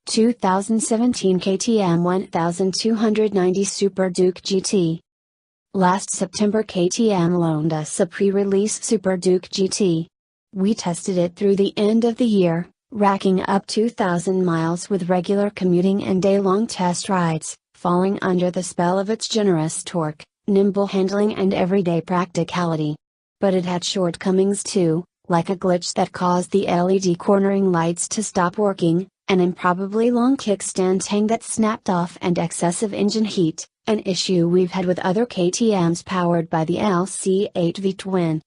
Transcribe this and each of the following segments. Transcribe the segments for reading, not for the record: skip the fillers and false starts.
2017 KTM 1290 Super Duke GT. Last September KTM loaned us a pre-release Super Duke GT. We tested it through the end of the year, racking up 2,000 miles with regular commuting and day-long test rides, falling under the spell of its generous torque, nimble handling and everyday practicality. But it had shortcomings too, like a glitch that caused the LED cornering lights to stop working, an improbably long kickstand hang that snapped off and excessive engine heat, an issue we've had with other KTMs powered by the LC8V twin.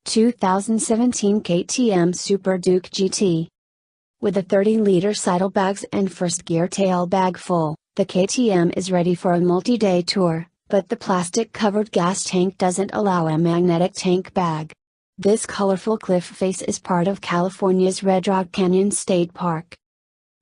2017 KTM Super Duke GT. With the 30-liter saddlebags and first gear tail bag full, the KTM is ready for a multi-day tour, but the plastic-covered gas tank doesn't allow a magnetic tank bag. This colorful cliff face is part of California's Red Rock Canyon State Park.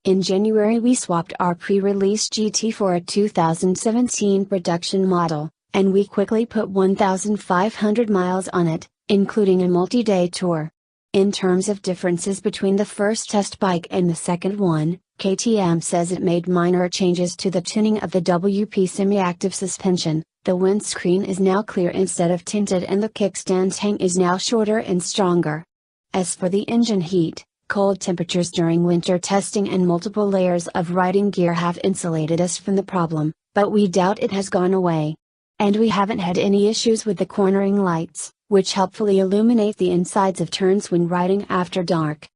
In January we swapped our pre-release GT for a 2017 production model, and we quickly put 1,500 miles on it, including a multi-day tour. In terms of differences between the first test bike and the second one, KTM says it made minor changes to the tuning of the WP semi-active suspension, the windscreen is now clear instead of tinted and the kickstand hang is now shorter and stronger. As for the engine heat, cold temperatures during winter testing and multiple layers of riding gear have insulated us from the problem, but we doubt it has gone away. And we haven't had any issues with the cornering lights, which helpfully illuminate the insides of turns when riding after dark.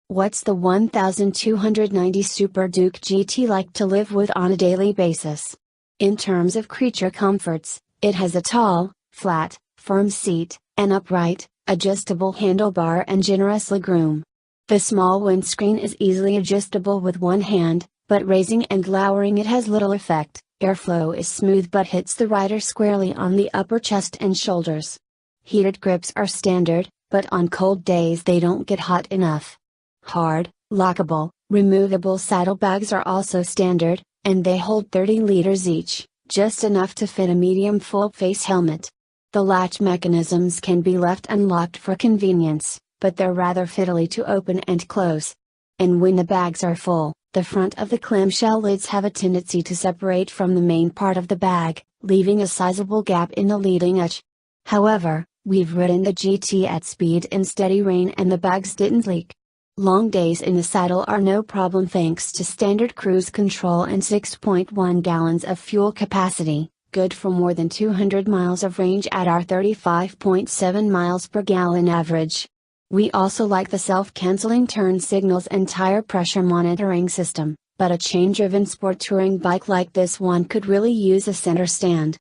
What's the 1290 Super Duke GT like to live with on a daily basis? In terms of creature comforts, it has a tall, flat, firm seat, an upright, adjustable handlebar and generous legroom. The small windscreen is easily adjustable with one hand, but raising and lowering it has little effect. Airflow is smooth but hits the rider squarely on the upper chest and shoulders. Heated grips are standard, but on cold days they don't get hot enough. Hard, lockable, removable saddlebags are also standard, and they hold 30 liters each, just enough to fit a medium full-face helmet. The latch mechanisms can be left unlocked for convenience, but they're rather fiddly to open and close. And when the bags are full, the front of the clamshell lids have a tendency to separate from the main part of the bag, leaving a sizable gap in the leading edge. However, we've ridden the GT at speed in steady rain and the bags didn't leak. Long days in the saddle are no problem thanks to standard cruise control and 6.1 gallons of fuel capacity, good for more than 200 miles of range at our 35.7 miles per gallon average. We also like the self-canceling turn signals and tire pressure monitoring system, but a chain-driven sport touring bike like this one could really use a center stand.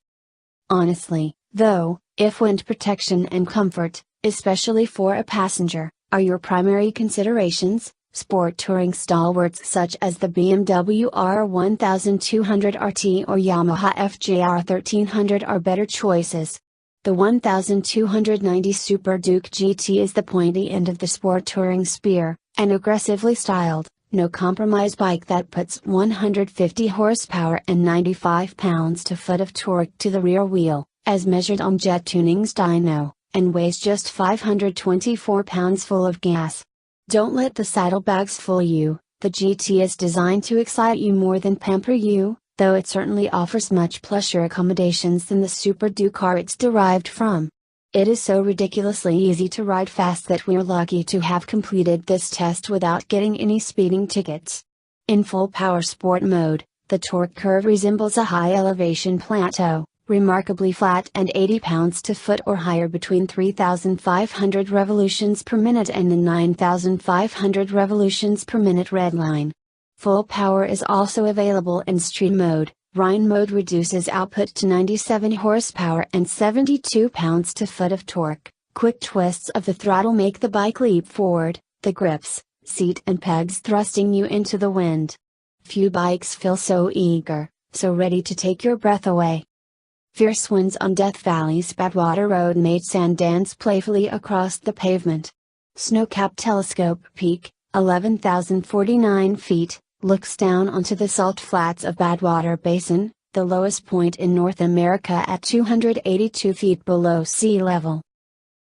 Honestly, though, if wind protection and comfort, especially for a passenger, are your primary considerations, sport touring stalwarts such as the BMW R 1200 RT or Yamaha FJR1300 are better choices. The 1290 Super Duke GT is the pointy end of the sport touring spear, an aggressively styled, no-compromise bike that puts 150 horsepower and 95 pounds-to-foot of torque to the rear wheel, as measured on Jett Tuning's dyno, and weighs just 524 pounds full of gas. Don't let the saddlebags fool you, the GT is designed to excite you more than pamper you, though it certainly offers much plusher accommodations than the Super Duke R it's derived from. It is so ridiculously easy to ride fast that we're lucky to have completed this test without getting any speeding tickets. In full power sport mode, the torque curve resembles a high elevation plateau, remarkably flat and 80 pounds-to-foot or higher between 3,500 revolutions per minute and the 9,500 revolutions per minute redline. Full power is also available in street mode. Rhine mode reduces output to 97 horsepower and 72 pounds-to-foot of torque. Quick twists of the throttle make the bike leap forward, the grips, seat and pegs thrusting you into the wind. Few bikes feel so eager, so ready to take your breath away. Fierce winds on Death Valley's Badwater Road made sand dance playfully across the pavement. Snow-capped Telescope Peak, 11,049 feet, looks down onto the salt flats of Badwater Basin, the lowest point in North America at 282 feet below sea level.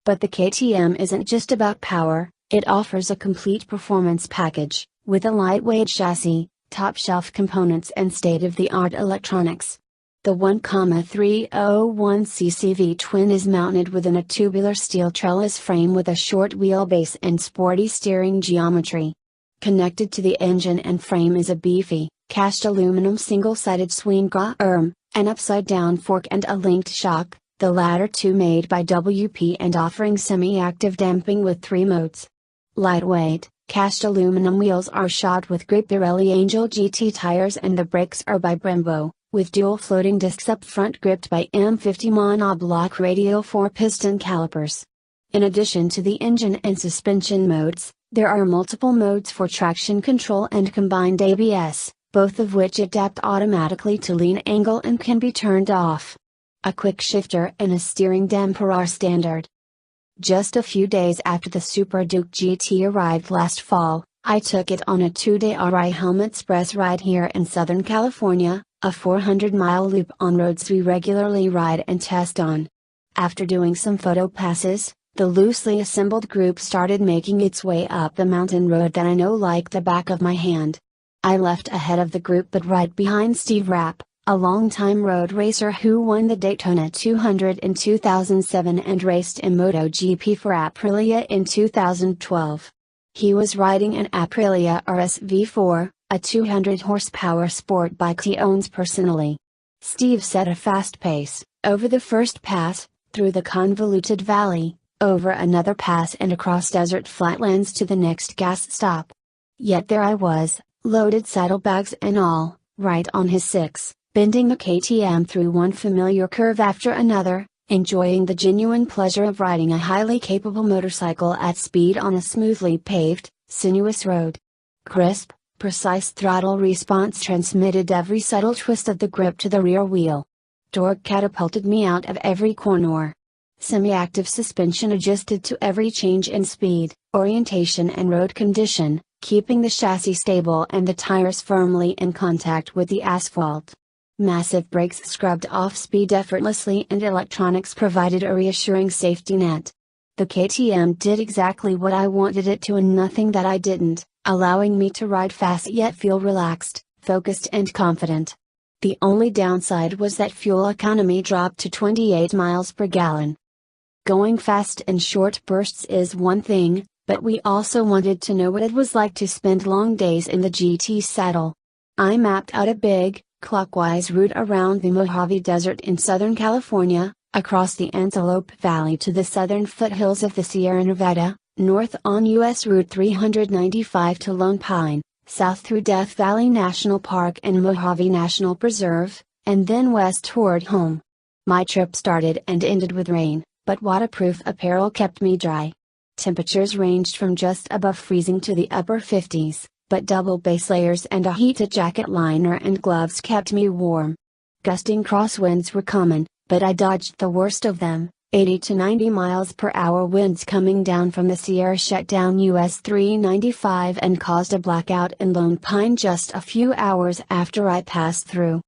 But the KTM isn't just about power, it offers a complete performance package, with a lightweight chassis, top-shelf components and state-of-the-art electronics. The 1,301cc V-twin is mounted within a tubular steel trellis frame with a short wheelbase and sporty steering geometry. Connected to the engine and frame is a beefy, cast aluminum single-sided swing arm, an upside-down fork and a linked shock, the latter two made by WP and offering semi-active damping with 3 modes. Lightweight, cast aluminum wheels are shod with grip Pirelli Angel GT tires and the brakes are by Brembo, with dual floating discs up front gripped by M50 monoblock radial 4-piston calipers. In addition to the engine and suspension modes, there are multiple modes for traction control and combined ABS, both of which adapt automatically to lean angle and can be turned off. A quick shifter and a steering damper are standard. Just a few days after the Super Duke GT arrived last fall, I took it on a 2-day RI Helmet Express ride here in Southern California, a 400-mile loop on roads we regularly ride and test on. After doing some photo passes, the loosely assembled group started making its way up the mountain road that I know like the back of my hand. I left ahead of the group but right behind Steve Rapp, a longtime road racer who won the Daytona 200 in 2007 and raced in MotoGP for Aprilia in 2012. He was riding an Aprilia RS V4, a 200-horsepower sport bike he owns personally. Steve set a fast pace, over the first pass, through the convoluted valley, over another pass and across desert flatlands to the next gas stop. Yet there I was, loaded saddlebags and all, right on his 6, bending the KTM through one familiar curve after another, enjoying the genuine pleasure of riding a highly capable motorcycle at speed on a smoothly paved, sinuous road. Crisp, precise throttle response transmitted every subtle twist of the grip to the rear wheel. Torque catapulted me out of every corner. Semi-active suspension adjusted to every change in speed, orientation and road condition, keeping the chassis stable and the tires firmly in contact with the asphalt. Massive brakes scrubbed off speed effortlessly and electronics provided a reassuring safety net. The KTM did exactly what I wanted it to and nothing that I didn't, allowing me to ride fast yet feel relaxed, focused and confident. The only downside was that fuel economy dropped to 28 miles per gallon. Going fast in short bursts is one thing, but we also wanted to know what it was like to spend long days in the GT saddle. I mapped out a big, clockwise route around the Mojave Desert in Southern California, across the Antelope Valley to the southern foothills of the Sierra Nevada, north on US Route 395 to Lone Pine, south through Death Valley National Park and Mojave National Preserve, and then west toward home. My trip started and ended with rain, but waterproof apparel kept me dry. Temperatures ranged from just above freezing to the upper 50s. But double base layers and a heated jacket liner and gloves kept me warm. Gusting crosswinds were common, but I dodged the worst of them. 80 to 90 miles per hour winds coming down from the Sierra shut down US 395 and caused a blackout in Lone Pine just a few hours after I passed through.